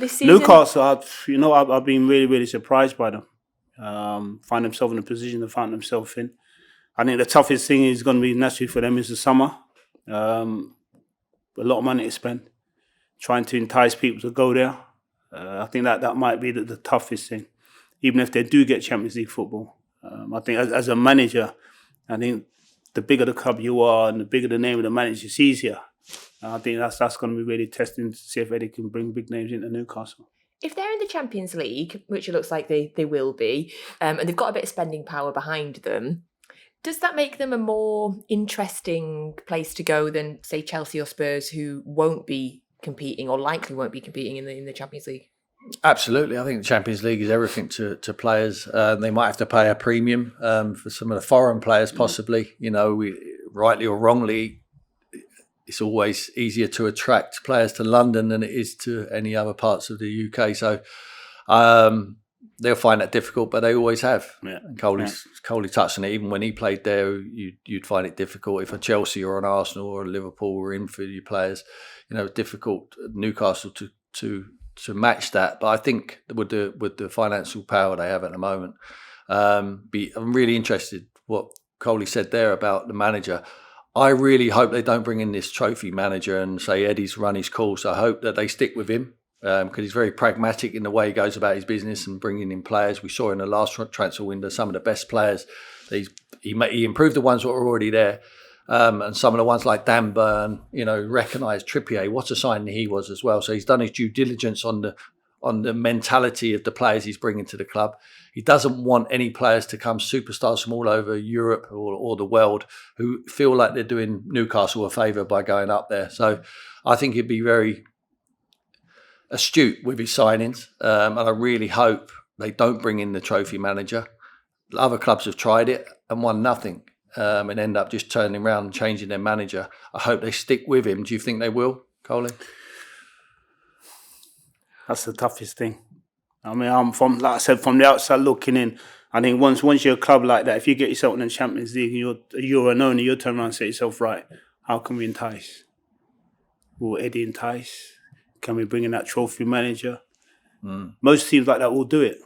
this season? Newcastle, I've been really, really surprised by them. Find themselves in the position they found themselves in. I think the toughest thing is going to be naturally for them is the summer. A lot of money to spend, trying to entice people to go there. I think that might be the toughest thing, even if they do get Champions League football. I think as a manager, I think the bigger the club you are and the bigger the name of the manager, it's easier. I think that's going to be really testing to see if Eddie can bring big names into Newcastle. If they're in the Champions League, which it looks like they will be, and they've got a bit of spending power behind them, does that make them a more interesting place to go than, say, Chelsea or Spurs, who won't be competing or likely won't be competing in the Champions League? Absolutely. I think the Champions League is everything to players. They might have to pay a premium for some of the foreign players, possibly. Rightly or wrongly, it's always easier to attract players to London than it is to any other parts of the UK. So they'll find that difficult, but they always have. Yeah. And Coley touched on it. Even when he played there, you'd find it difficult. If a Chelsea or an Arsenal or a Liverpool were in for your players, difficult Newcastle to match that. But I think with the financial power they have at the moment, I'm really interested what Coley said there about the manager. I really hope they don't bring in this trophy manager and say Eddie's run his course. I hope that they stick with him because he's very pragmatic in the way he goes about his business and bringing in players. We saw in the last transfer window some of the best players. He improved the ones that were already there. And some of the ones like Dan Burn, recognised Trippier. What a signing he was as well. So he's done his due diligence on the mentality of the players he's bringing to the club. He doesn't want any players to come superstars from all over Europe or the world who feel like they're doing Newcastle a favour by going up there. So I think he'd be very astute with his signings. And I really hope they don't bring in the trophy manager. Other clubs have tried it and won nothing. And end up just turning around and changing their manager. I hope they stick with him. Do you think they will, Coley? That's the toughest thing. I mean, from the outside looking in, I think once you're a club like that, if you get yourself in the Champions League and you're an owner, you'll turn around and say to yourself, right, how can we entice? Will Eddie entice? Can we bring in that trophy manager? Most teams like that will do it.